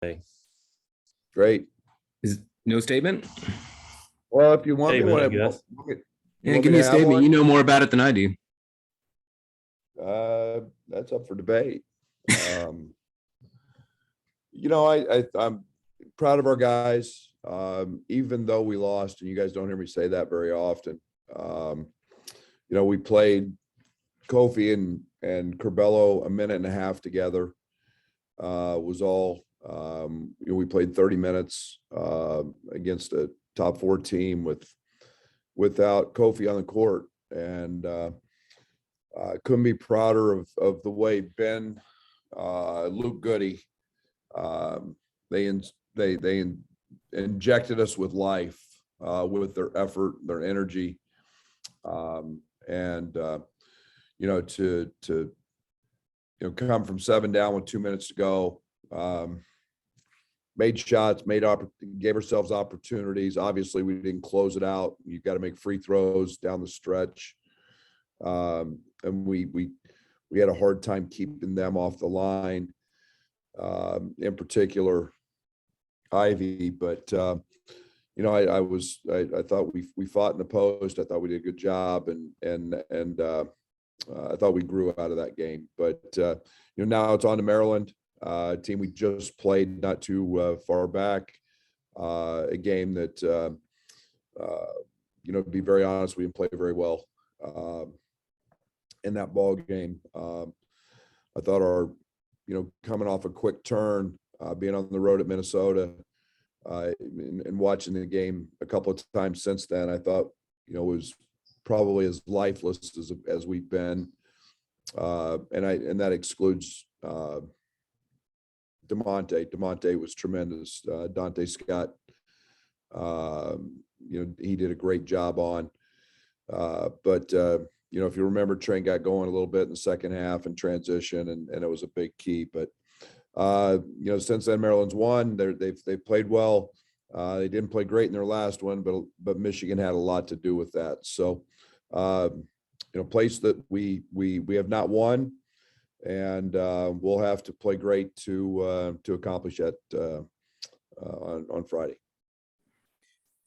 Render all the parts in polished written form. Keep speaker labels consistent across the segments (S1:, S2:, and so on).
S1: Hey,
S2: Great.
S3: Is no statement?
S2: Well, if you want me,
S1: statement, I guess.
S2: you
S3: Yeah,
S2: want
S3: give
S2: me
S3: me a
S2: to have
S3: statement.
S2: one?
S3: You know more about it than I do.
S2: That's up for debate. Um, I'm proud of our guys, even though we lost, and you guys don't hear me say that very often. Um, we played Kofi and Curbelo a minute and a half together. Was all we played 30 minutes against a top 4 team without Kofi on the court, and couldn't be prouder of the way Ben, Luke Goody, um, they injected us with life, with their effort, their energy, and to come from 7 down with 2 minutes to go. Made shots, gave ourselves opportunities. Obviously, we didn't close it out. You've got to make free throws down the stretch. And we had a hard time keeping them off the line, in particular Ivy. But I thought we fought in the post. I thought we did a good job, and I thought we grew out of that game. But now it's on to Maryland, team we just played not too far back. A game that to be very honest, we didn't play very well in that ball game. I thought our coming off a quick turn, being on the road at Minnesota, and watching the game a couple of times since then, I thought was probably as lifeless as we've been, and that excludes DeMonte. DeMonte was tremendous. Dante Scott, he did a great job on. But if you remember, Trent got going a little bit in the second half and transition, and it was a big key. But since then, Maryland's won. They've played well. They didn't play great in their last one, but Michigan had a lot to do with that. So, place that we have not won, and we'll have to play great to accomplish that on Friday.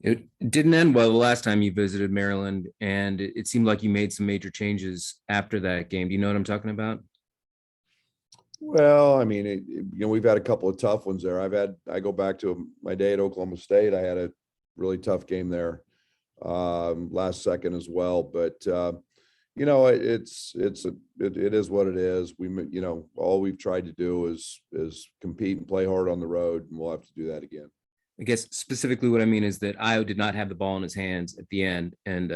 S3: It didn't end well the last time you visited Maryland, and it seemed like you made some major changes after that game. Do you know what I'm talking about?
S2: Well, I mean, we've had a couple of tough ones there. I go back to my day at Oklahoma State. I had a really tough game there last second as well. But it is what it is. All we've tried to do is compete and play hard on the road, and we'll have to do that again.
S3: I guess specifically what I mean is that Io did not have the ball in his hands at the end, and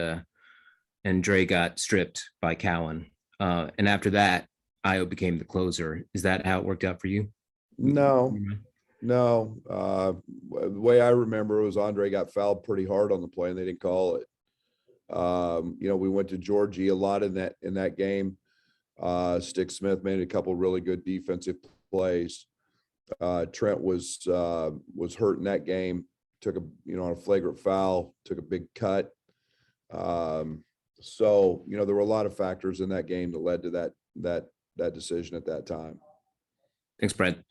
S3: Dre got stripped by Cowan. And after that, Io became the closer. Is that how it worked out for you?
S2: No. The way I remember it was Andre got fouled pretty hard on the play, and they didn't call it. We went to Georgie a lot in that game. Stick Smith made a couple really good defensive plays. Trent was hurt in that game, took on a flagrant foul, took a big cut. So there were a lot of factors in that game that led to that decision at that time.
S3: Thanks, Brad.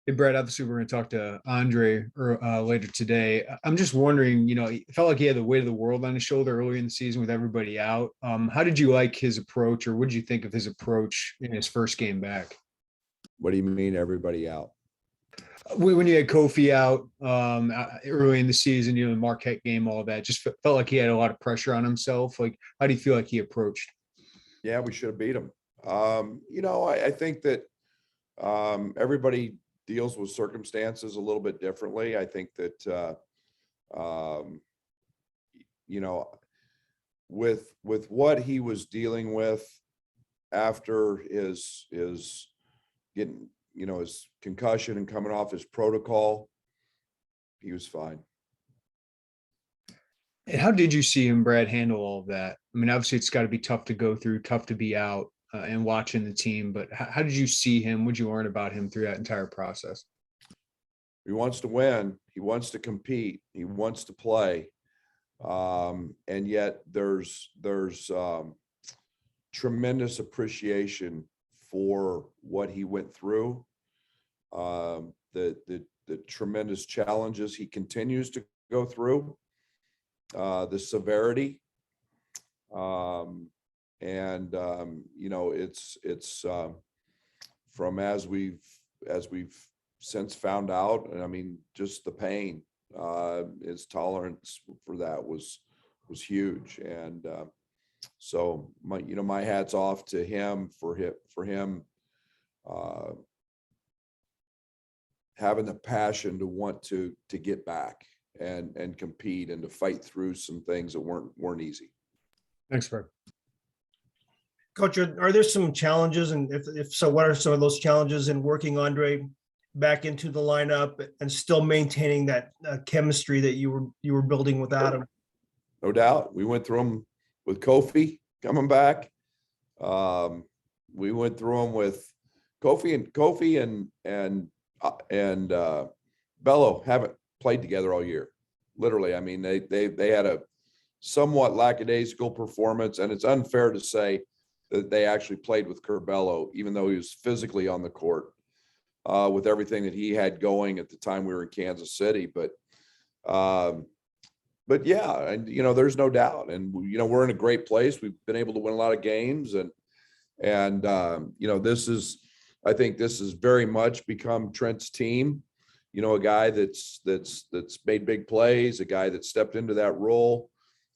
S4: Hey, Brad, obviously we're going to talk to Andre later today. I'm just wondering, it felt like he had the weight of the world on his shoulder early in the season with everybody out. How did you like his approach, or what did you think of his approach in his first game back?
S2: What do you mean everybody out?
S4: When you had Kofi out early in the season, the Marquette game, all that, just felt like he had a lot of pressure on himself. Like, how do you feel like he approached?
S2: Yeah, we should have beat him. I think that everybody deals with circumstances a little bit differently. I think that, with what he was dealing with after his getting, his concussion and coming off his protocol, he was fine.
S4: And how did you see him, Brad, handle all of that? I mean, obviously it's got to be tough to go through, tough to be out and watching the team, but how did you see him? What did you learn about him through that entire process?
S2: He wants to win. He wants to compete. He wants to play. And yet there's tremendous appreciation for what he went through. the tremendous challenges he continues to go through, the severity. It's from as we've since found out, and I mean, just the pain, his tolerance for that was huge. And so my hat's off to him for him having the passion to want to get back and compete and to fight through some things that weren't easy.
S4: Thanks, Fred.
S1: Coach, are there some challenges? And if so, what are some of those challenges in working Andre back into the lineup and still maintaining that chemistry that you were building with Adam?
S2: No doubt. We went through them with Kofi coming back. We went through them with Kofi and Bello haven't played together all year. Literally. I mean, they had a somewhat lackadaisical performance, and it's unfair to say that they actually played with Curbelo, even though he was physically on the court with everything that he had going at the time we were in Kansas City. But yeah, and there's no doubt, and we're in a great place. We've been able to win a lot of games, and I think this has very much become Trent's team. A guy that's made big plays, a guy that stepped into that role.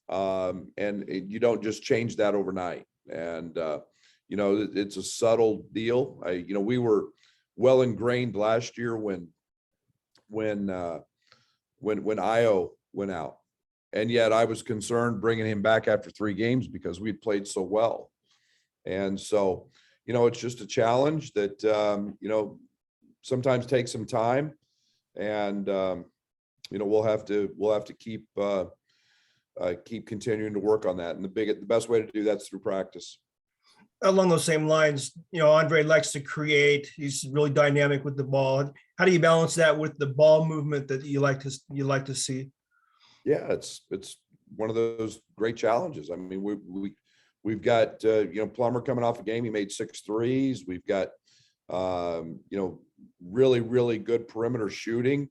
S2: And you don't just change that overnight. And, it's a subtle deal. We were well ingrained last year when Io went out, and yet I was concerned bringing him back after 3 games because we'd played so well. And so, it's just a challenge that, sometimes takes some time, and, we'll have to keep continuing to work on that. And the best way to do that's through practice.
S1: Along those same lines, Andre likes to create. He's really dynamic with the ball. How do you balance that with the ball movement that you like to see?
S2: Yeah, it's one of those great challenges. I mean, we've got Plummer coming off a game. He made 6 threes. We've got really, really good perimeter shooting.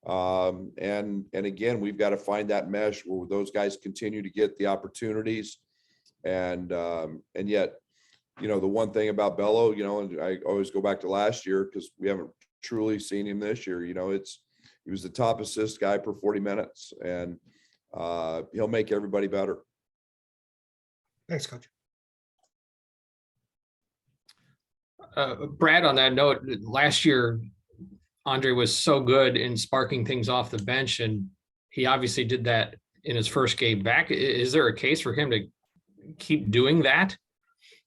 S2: And again, we've got to find that mesh where those guys continue to get the opportunities. And yet, the one thing about Bello, and I always go back to last year because we haven't truly seen him this year. He was the top assist guy per 40 minutes, and he'll make everybody better.
S1: Thanks, Coach.
S5: Brad, on that note, last year, Andre was so good in sparking things off the bench, and he obviously did that in his first game back. Is there a case for him to keep doing that?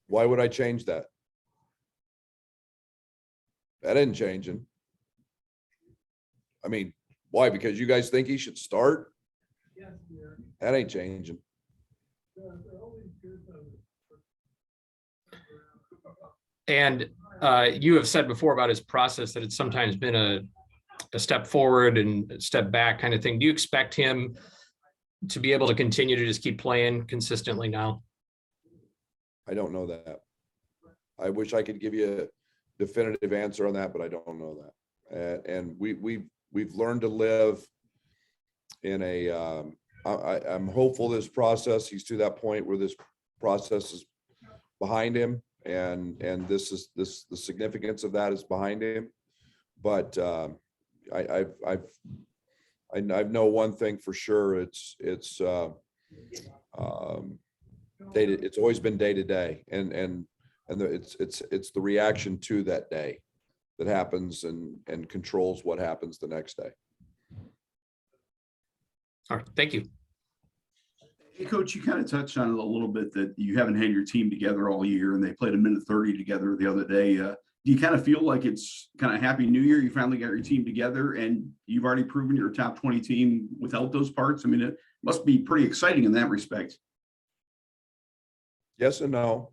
S2: Why would I change that? That didn't change him. I mean, why? Because you guys think he should start? That ain't changing.
S5: And you have said before about his process that it's sometimes been a step forward and a step back kind of thing. Do you expect him to be able to continue to just keep playing consistently now?
S2: I don't know that. I wish I could give you a definitive answer on that, but I don't know that. And we've learned to live in a. I'm hopeful this process. He's to that point where this process is behind him, and the significance of that is behind him. But I know one thing for sure. It's always been day to day, and it's the reaction to that day that happens and controls what happens the next day.
S5: All right, thank you.
S6: Hey, Coach, you kind of touched on it a little bit that you haven't had your team together all year, and they played a minute 30 together the other day. Do you kind of feel like it's kind of Happy New Year? You finally got your team together, and you've already proven you're a top 20 team without those parts. I mean, it must be pretty exciting in that respect.
S2: Yes and no.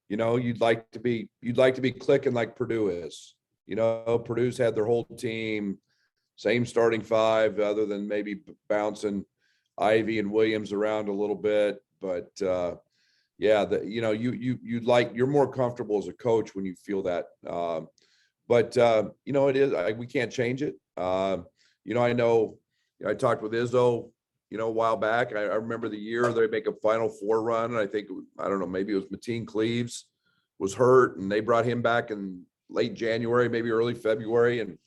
S2: You'd like to be clicking like Purdue is. Purdue's had their whole team, same starting 5, other than maybe bouncing Ivy and Williams around a little bit. But yeah, you're more comfortable as a coach when you feel that. But, you know, it is, we can't change it. You know, I talked with Izzo, you know, a while back. I remember the year they make a Final Four run. And I think, I don't know, maybe it was Mateen Cleaves was hurt and they brought him back in late January, maybe early February, and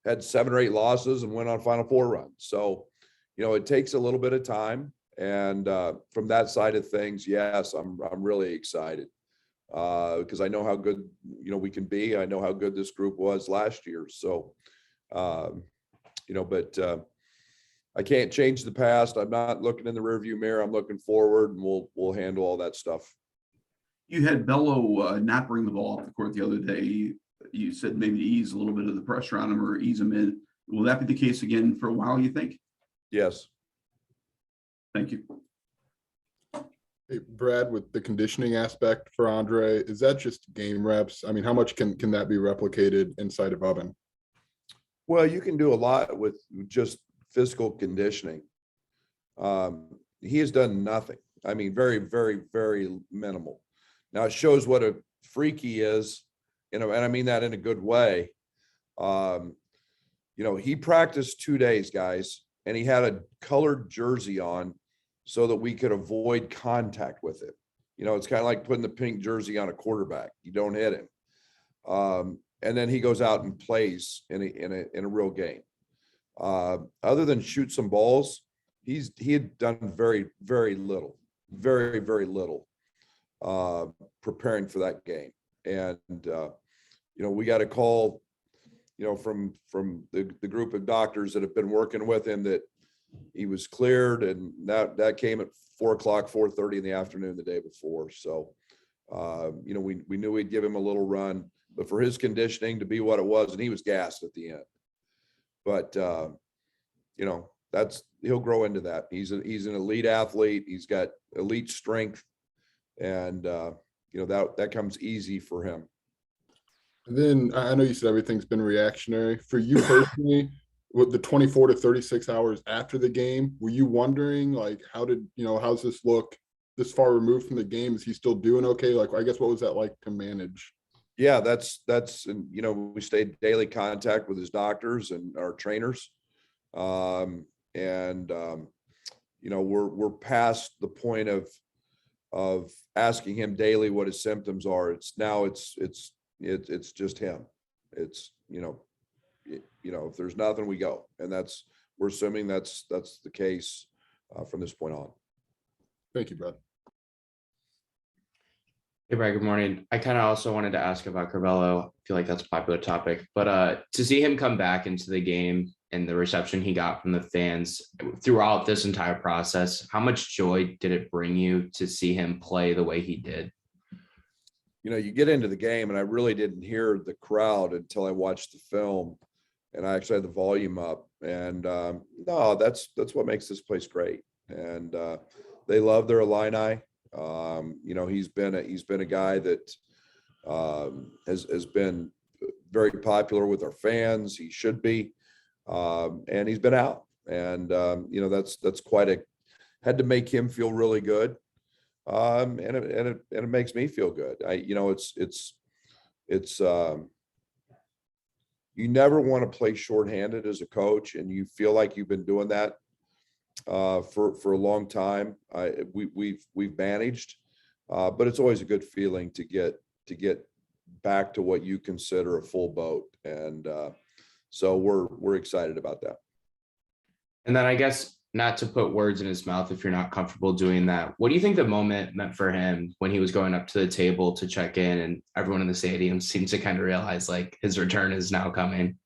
S2: had 7 or 8 losses and went on Final Four run. So, you know, it takes a little bit of time. And from that side of things, yes, I'm really excited because I know how good, you know, we can be. I know how good this group was last year. So, you know, but I can't change the past. I'm not looking in the rearview mirror. I'm looking forward, and we'll handle all that stuff.
S6: You had Bello not bring the ball off the court the other day. You said maybe to ease a little bit of the pressure on him or ease him in. Will that be the case again for a while, you think?
S2: Yes.
S6: Thank you.
S7: Hey, Brad, with the conditioning aspect for Andre, is that just game reps? I mean, how much can that be replicated inside of oven?
S2: Well, you can do a lot with just physical conditioning. He has done nothing. I mean, very, very, very minimal. Now it shows what a freak he is, you know, and I mean that in a good way. You know, he practiced 2 days, guys, and he had a colored jersey on so that we could avoid contact with it. You know, it's kind of like putting the pink jersey on a quarterback. You don't hit him. And then he goes out and plays in a real game. Other than shoot some balls, he had done very, very little, very, very little preparing for that game. And you know, we got a call, you know, from the group of doctors that have been working with him that he was cleared, and that came at 4:30 in the afternoon the day before. So you know, we knew we'd give him a little run, but for his conditioning to be what it was, and he was gassed at the end. But you know, he'll grow into that. He's an elite athlete. He's got elite strength, and you know, that comes easy for him.
S7: And then I know you said everything's been reactionary. For you personally, with the 24 to 36 hours after the game, were you wondering, like, how's this look this far removed from the game? Is he still doing okay? Like, I guess, what was that like to manage?
S2: Yeah, that's, and, you know, we stayed daily contact with his doctors and our trainers. You know, we're past the point of asking him daily what his symptoms are. It's just him. It's, you know, if there's nothing, we go. And we're assuming that's the case from this point on.
S7: Thank you, Brad.
S8: Hey, Brad, good morning. I kind of also wanted to ask about Carvello. I feel like that's a popular topic, but to see him come back into the game and the reception he got from the fans throughout this entire process, how much joy did it bring you to see him play the way he did?
S2: You know, you get into the game, and I really didn't hear the crowd until I watched the film, and I actually had the volume up. And no, that's what makes this place great. And they love their Illini. You know, he's been a guy that has been very popular with our fans. He should be, and he's been out. And you know, that's had to make him feel really good. And it makes me feel good. You know, it's you never want to play shorthanded as a coach, and you feel like you've been doing that for a long time. We've managed, but it's always a good feeling to get back to what you consider a full boat, and so we're excited about that.
S8: And then I guess, not to put words in his mouth if you're not comfortable doing that, what do you think the moment meant for him when he was going up to the table to check in and everyone in the stadium seems to kind of realize like his return is now coming?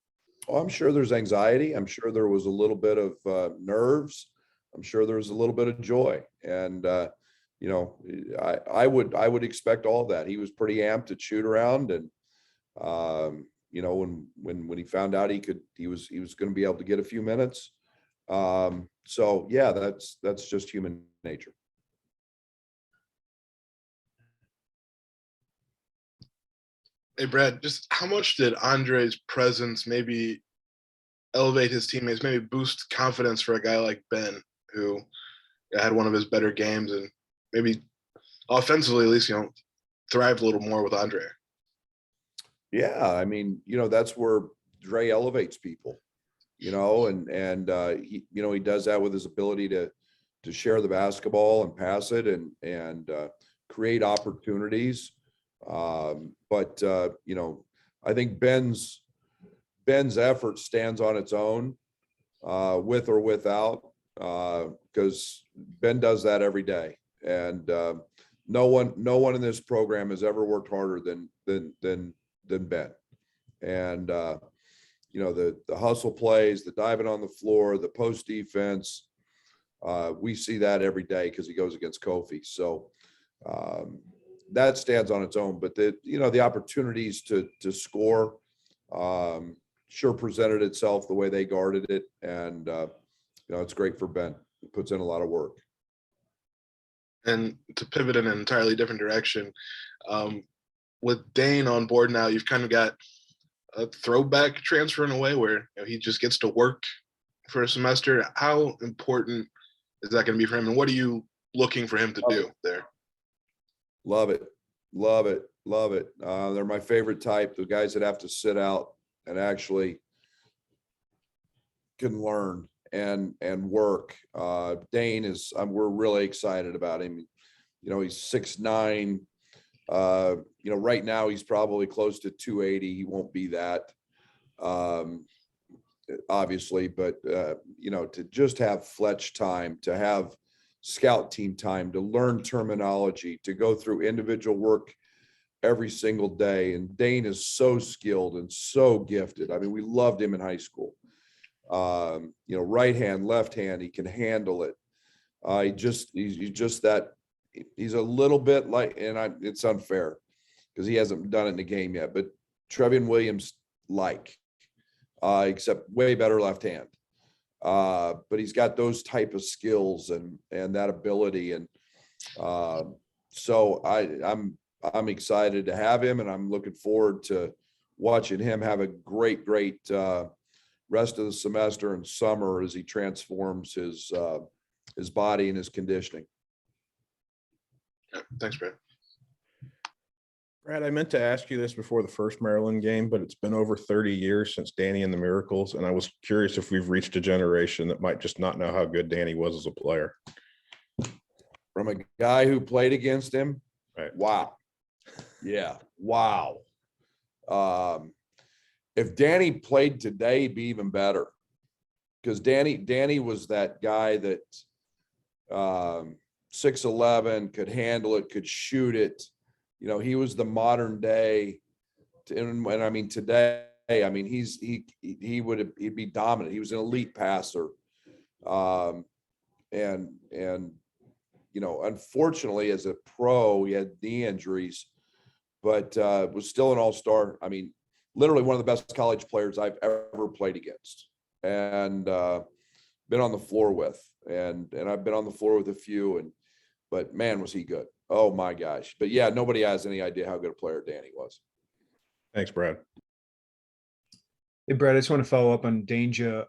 S2: Oh, I'm sure there's anxiety. I'm sure there was a little bit of nerves. I'm sure there was a little bit of joy. And, you know, I would expect all of that. He was pretty amped to shoot around. And, you know, when he found out he was going to be able to get a few minutes. So yeah, that's just human nature.
S9: Hey, Brad, just how much did Andre's presence maybe elevate his teammates, maybe boost confidence for a guy like Ben, who had one of his better games and maybe offensively, at least, you know, thrived a little more with Andre?
S2: Yeah, I mean, that's where Dre elevates people, he does that with his ability to share the basketball and pass it and create opportunities. But I think Ben's effort stands on its own, with or without, because Ben does that every day. And no one in this program has ever worked harder than Ben. And the hustle plays, the diving on the floor, the post defense, we see that every day because he goes against Kofi. So that stands on its own. But the opportunities to score sure presented itself the way they guarded it, and it's great for Ben. He puts in a lot of work.
S9: And to pivot in an entirely different direction, with Dane on board now, you've kind of got a throwback transfer in a way where he just gets to work for a semester. How important is that going to be for him, and what are you looking for him to do there?
S2: Love it. They're my favorite type, the guys that have to sit out and actually can learn and work. Dane we're really excited about him. He's 6'9". Right now he's probably close to 280. He won't be that, obviously, but to just have Fletch time, to have scout team time, to learn terminology, to go through individual work every single day. And Dane is so skilled and so gifted. I mean, we loved him in high school. Right hand, left hand, he can handle it. He's a little bit like, and it's unfair because he hasn't done it in the game yet, but Trevion Williams except way better left hand. But he's got those type of skills and that ability. And so I'm excited to have him, and I'm looking forward to watching him have a great rest of the semester and summer as he transforms his body and his conditioning.
S9: Yeah, thanks, Brad.
S10: Brad, I meant to ask you this before the first Maryland game, but it's been over 30 years since Danny and the Miracles, and I was curious if we've reached a generation that might just not know how good Danny was as a player.
S2: From a guy who played against him,
S10: right?
S2: Wow. Yeah, wow. If Danny played today, he'd be even better, because Danny was that guy that 6'11", could handle it, could shoot it. He was the modern day. And I mean, today, I mean, he'd be dominant. He was an elite passer. Unfortunately, as a pro, he had knee injuries, but was still an all-star. I mean, literally one of the best college players I've ever played against, and been on the floor with, and I've been on the floor with a few, but man, was he good. Oh my gosh. But yeah, nobody has any idea how good a player Danny was.
S10: Thanks, Brad.
S4: Hey, Brad, I just want to follow up on Danger.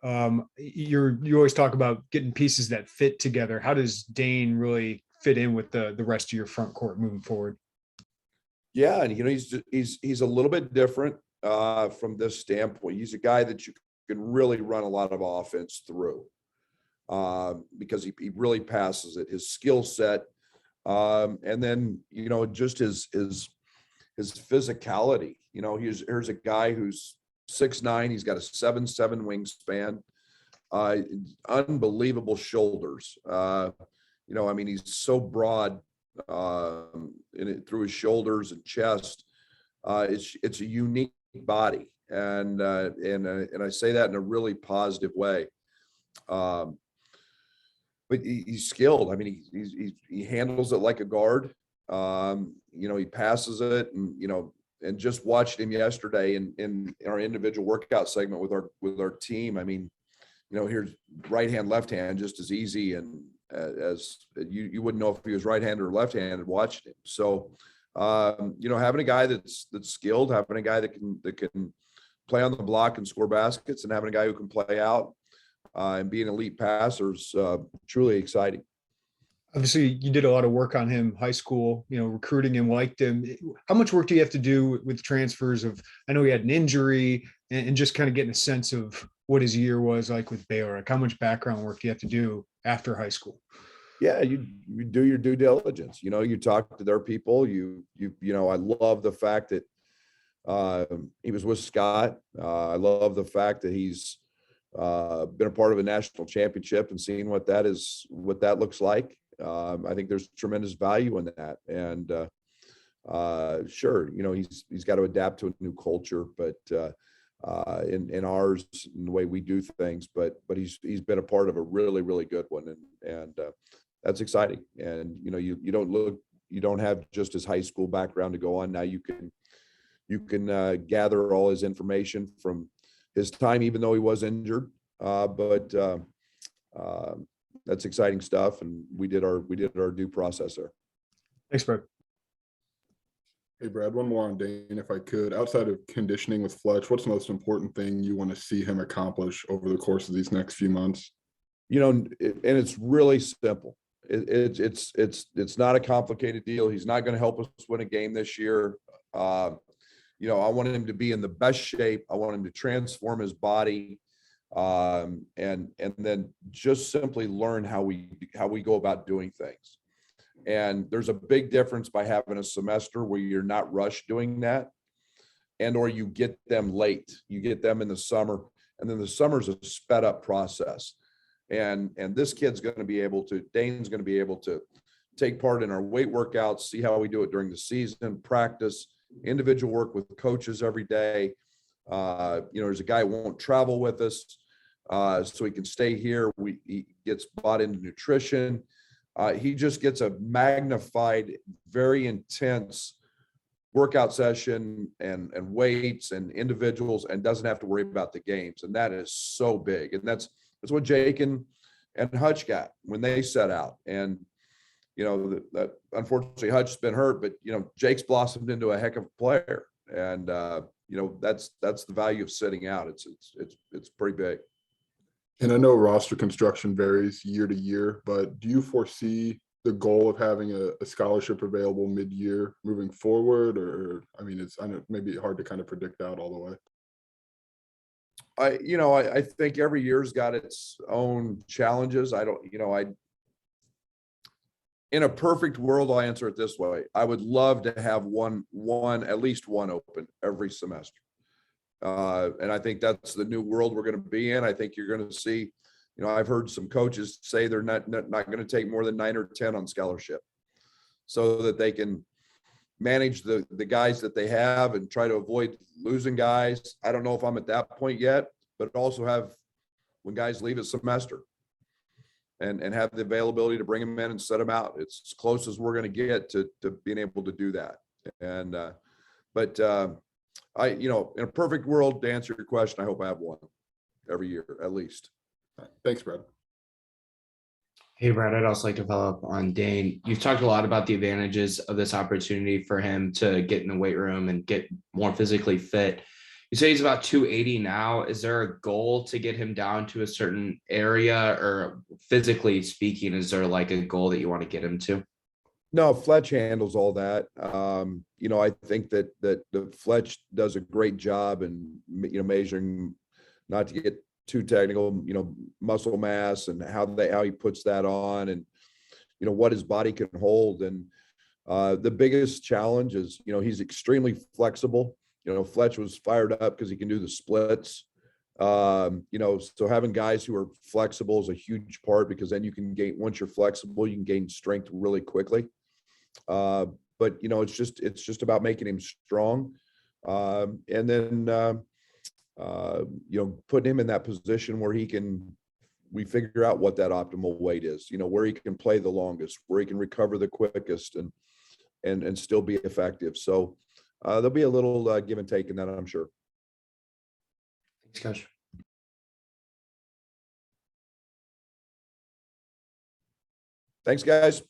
S4: You always talk about getting pieces that fit together. How does Dane really fit in with the rest of your front court moving forward?
S2: Yeah, and he's a little bit different from this standpoint. He's a guy that you can really run a lot of offense through, because he really passes it. His skill set, and then just his physicality. Here's a guy who's 6'9". He's got a 7'7" wingspan, unbelievable shoulders. I mean, he's so broad through his shoulders and chest. It's a unique body, and I say that in a really positive way. But he's skilled. I mean, he handles it like a guard. He passes it, and just watched him yesterday in our individual workout segment with our team. I mean, here's right hand, left hand, just as easy, and as you wouldn't know if he was right handed or left handed watching him. So, having a guy that's skilled, having a guy that can play on the block and score baskets, and having a guy who can play out and be an elite passer is truly exciting.
S4: Obviously, you did a lot of work on him, high school, recruiting him, liked him. How much work do you have to do with transfers of, I know he had an injury and just kind of getting a sense of what his year was like with Baylor? Like how much background work do you have to do after high school?
S2: Yeah, you do your due diligence. You talk to their people. I love the fact that he was with Scott. I love the fact that he's been a part of a national championship and seeing what that looks like. I think there's tremendous value in that. And sure, he's got to adapt to a new culture, but in ours, in the way we do things, but he's been a part of a really, really good one. And that's exciting. And, you don't have just his high school background to go on. Now you can gather all his information from his time, even though he was injured. But that's exciting stuff. And we did our due process there.
S4: Thanks, Brad.
S7: Hey, Brad, one more on Dane, if I could. Outside of conditioning with Fletch, what's the most important thing you want to see him accomplish over the course of these next few months?
S2: And it's really simple. It's not a complicated deal. He's not going to help us win a game this year. I want him to be in the best shape. I want him to transform his body, and then just simply learn how we go about doing things. And there's a big difference by having a semester where you're not rushed doing that, or you get them late. You get them in the summer, and then the summer's a sped up process. And this kid's going to be able to, Dane's going to be able to take part in our weight workouts, see how we do it during the season, practice, individual work with coaches every day. There's a guy who won't travel with us, so he can stay here. He gets bought into nutrition. He just gets a magnified, very intense workout session and weights and individuals, and doesn't have to worry about the games. And that is so big. And that's what Jake and Hutch got when they set out. And that unfortunately Hutch's been hurt, but Jake's blossomed into a heck of a player. And that's the value of sitting out. It's pretty big.
S7: And I know roster construction varies year to year, but do you foresee the goal of having a scholarship available mid-year moving forward? Or, I know maybe hard to kind of predict out all the way.
S2: I think every year's got its own challenges. In a perfect world, I'll answer it this way. I would love to have at least one open every semester. And I think that's the new world we're going to be in. I think you're going to see, I've heard some coaches say they're not going to take more than 9 or 10 on scholarship so that they can manage the guys that they have and try to avoid losing guys. I don't know if I'm at that point yet, but also have when guys leave a semester and have the availability to bring them in and set them out. It's as close as we're going to get to being able to do that. And, in a perfect world, to answer your question, I hope I have one every year, at least.
S7: Thanks, Brad.
S8: Hey, Brad, I'd also like to follow up on Dane. You've talked a lot about the advantages of this opportunity for him to get in the weight room and get more physically fit. You say he's about 280 now. Is there a goal to get him down to a certain area, or physically speaking, is there like a goal that you want to get him to?
S2: No, Fletch handles all that. I think that the Fletch does a great job in, measuring, not to get too technical, muscle mass and how he puts that on, and, what his body can hold. And the biggest challenge is, he's extremely flexible. Fletch was fired up because he can do the splits. So having guys who are flexible is a huge part, because then you can once you're flexible, you can gain strength really quickly. But it's just about making him strong. And then, putting him in that position where we figure out what that optimal weight is, where he can play the longest, where he can recover the quickest and still be effective. So there'll be a little give and take in that, I'm sure.
S8: Thanks, Coach.
S2: Thanks, guys.